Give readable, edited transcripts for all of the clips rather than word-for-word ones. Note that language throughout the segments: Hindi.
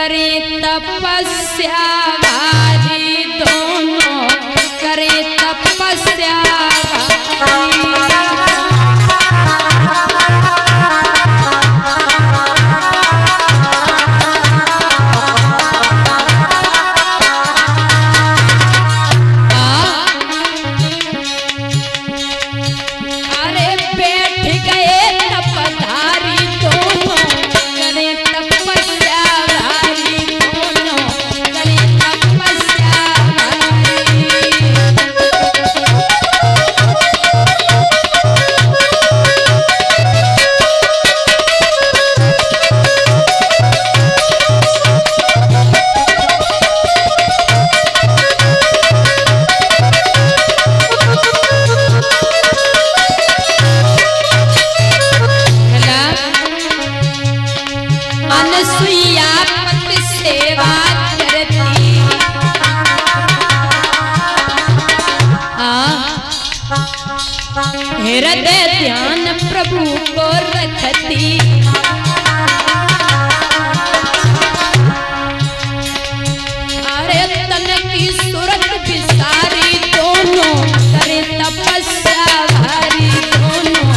करे तपस्या भारी, दोनों करे तपस्या हृदय ध्यान प्रभु को रखती। अरे तन की सूरत बिसारी, दोनों करे तपस्या भारी, दोनों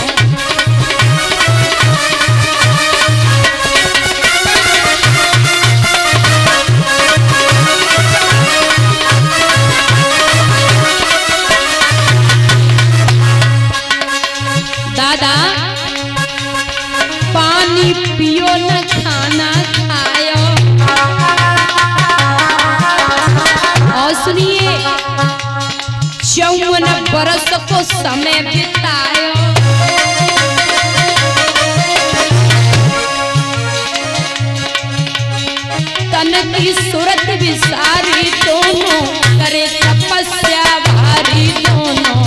दादा पानी पियो न खाना खायो। और सुनिए 54 बरस को समय बितायो। तन की सूरत बिसारी, दोनों करे तपस्या भारी, दोनों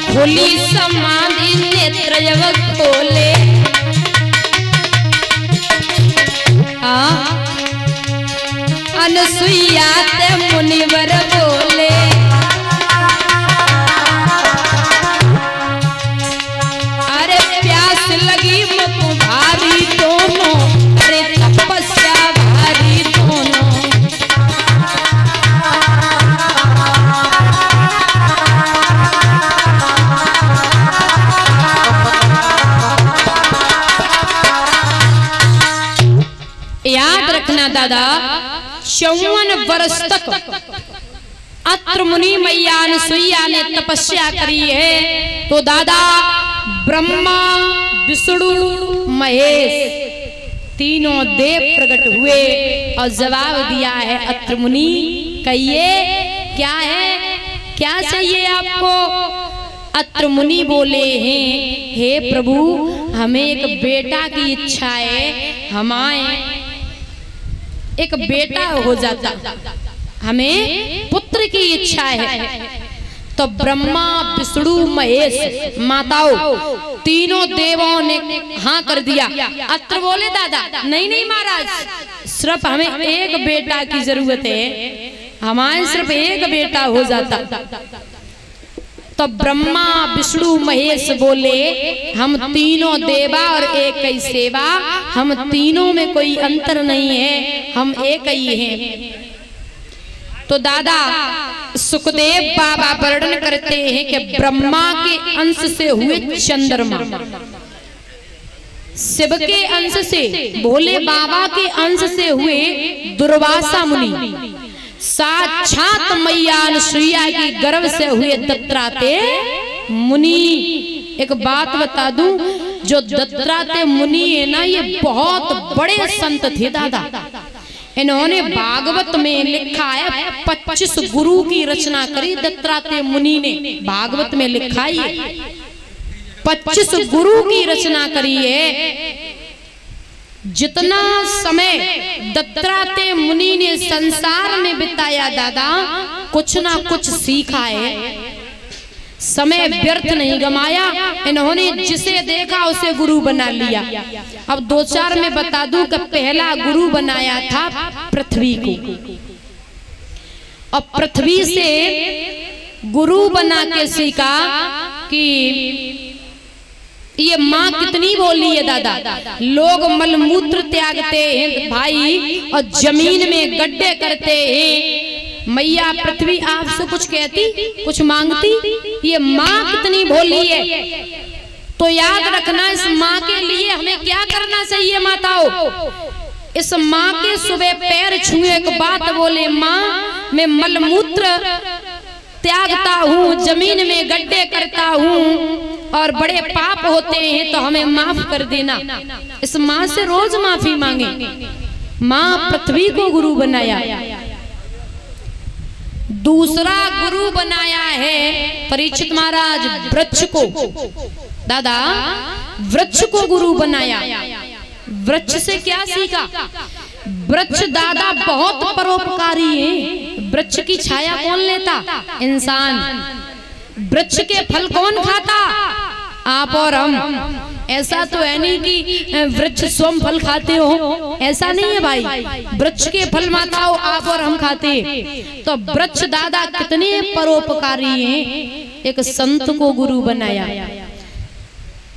खोली समाधि नेत्र जब खोले। अनसुईया ते मुनिवर बोले। अरे प्यास लगी मुख भारी, दोनों अरे तपस्या भारी, दोनों याद रखना दादा 54 वर्ष तक अत्र मुनि मैया अनसुईया ने तपस्या करी है। तो दादा ब्रह्मा विष्णु महेश तीनों देव प्रकट हुए और जवाब दिया है अत्र मुनि कहिए क्या है, क्या चाहिए आपको। अत्र मुनि बोले हैं हे प्रभु हमें एक बेटा की इच्छा है, हमारे एक बेटा हो जाता, हमें पुत्र की इच्छा है। तो ब्रह्मा विष्णु महेश माताओं तीनों देवों ने हाँ कर दिया। अत्र बोले दादा नहीं नहीं महाराज, सिर्फ हमें एक बेटा की जरूरत है, हमारे सिर्फ एक बेटा हो जाता। तो ब्रह्मा विष्णु महेश बोले हम तीनों देवा और एक ही सेवा, हम तीनों में कोई अंतर नहीं है, हम एक ही हैं। तो दादा सुखदेव बाबा वर्णन करते हैं कि ब्रह्मा के अंश से हुए चंद्रमा, शिव के अंश से भोले बाबा के अंश से हुए दुर्वासा मुनि, साक्षात मैया अनसुईया की गर्भ से हुए दत्तात्रेय मुनि। एक बात बता दूं, जो दत्तात्रेय मुनि है ना ये बहुत बड़े संत थे दादा। इन्होंने भागवत में लिखा है 25 गुरु की रचना करी दत्तात्रेय मुनि ने, भागवत में लिखा है 25 गुरु की रचना करी है। जितना समय दत्तात्रेय मुनि ने संसार में बिताया दादा कुछ ना कुछ सीखा है। समय व्यर्थ नहीं गमाया, इन्होंने जिसे देखा उसे गुरु बना लिया। अब 2-4 में बता दूं कि पहला गुरु बनाया था पृथ्वी को, और पृथ्वी से गुरु बना के सीखा कि ये माँ कितनी बोली है दादा, लोग मलमूत्र त्यागते हैं भाई और जमीन में गड्ढे करते हैं, मैया पृथ्वी आपसे कुछ कहती, कुछ मांगती? ये माँ कितनी भोली है। तो याद रखना, इस माँ के लिए हमें क्या करना चाहिए माताओं? इस माँ के सुबह पैर छुए एक बात बोले, माँ मैं मलमूत्र त्यागता हूँ, जमीन में गड्ढे करता हूँ और बड़े पाप होते हैं तो हमें माफ कर देना। इस माँ से रोज माफी मांगे। माँ पृथ्वी को गुरु बनाया। दूसरा गुरु बनाया है परीक्षित महाराज वृक्ष को। दादा वृक्ष को गुरु बनाया। वृक्ष से क्या सीखा? वृक्ष दादा बहुत परोपकारी है। वृक्ष की छाया कौन लेता? इंसान। वृक्ष के फल कौन खाता? आप और हम। ऐसा तो है नहीं कि वृक्ष स्वयं फल खाते हो, ऐसा नहीं है भाई। वृक्ष के फल माताओं आप और हम खाते। तो वृक्ष दादा कितने परोपकारी हैं। एक संत को गुरु बनाया।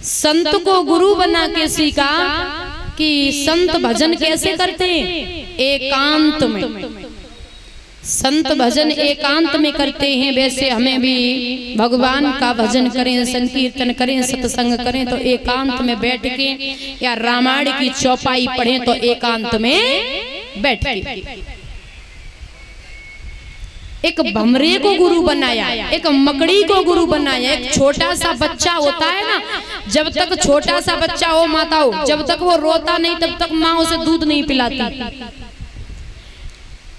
संत को गुरु बना के सीखा कि संत भजन कैसे करते हैं? एकांत में। संत भजन एकांत में करते हैं। वैसे हमें भी भगवान का भजन करें, संकीर्तन करें, सत्संग करें तो एकांत में बैठ के, या रामायण की चौपाई पढ़ें तो एकांत में बैठ के। एक भमरे को गुरु बनाया, एक मकड़ी को गुरु बनाया। एक छोटा सा बच्चा होता है ना, जब तक छोटा सा बच्चा हो माताओं, जब तक वो रोता नहीं तब तक माँ उसे दूध नहीं पिलाती।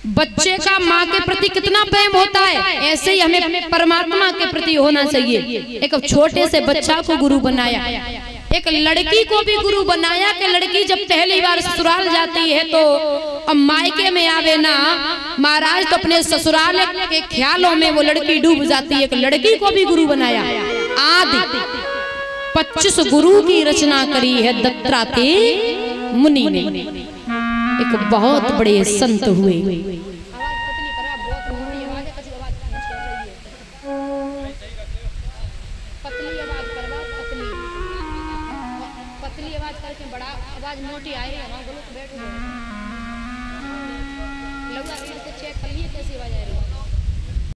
बच्चे का माँ के प्रति कितना प्रेम होता है, ऐसे ही हमें परमात्मा के प्रति होना चाहिए। एक छोटे से बच्चा को गुरु बनाया। एक लड़की को भी गुरु बनाया कि लड़की जब पहली बार ससुराल जाती है तो अब मायके में आवे ना महाराज, तो अपने ससुराल के ख्यालों में वो लड़की डूब जाती है। एक लड़की को भी गुरु बनाया। आदि 25 गुरु की रचना करी है दत्तात्रेय मुनि ने। एक बहुत बड़े संत हुए। पतली आवाज करके बड़ा आवाज मोटी आ रही है, बोलो तो बैठ लगा रीड से चेक कर लिए कैसी आवाज आ रही है।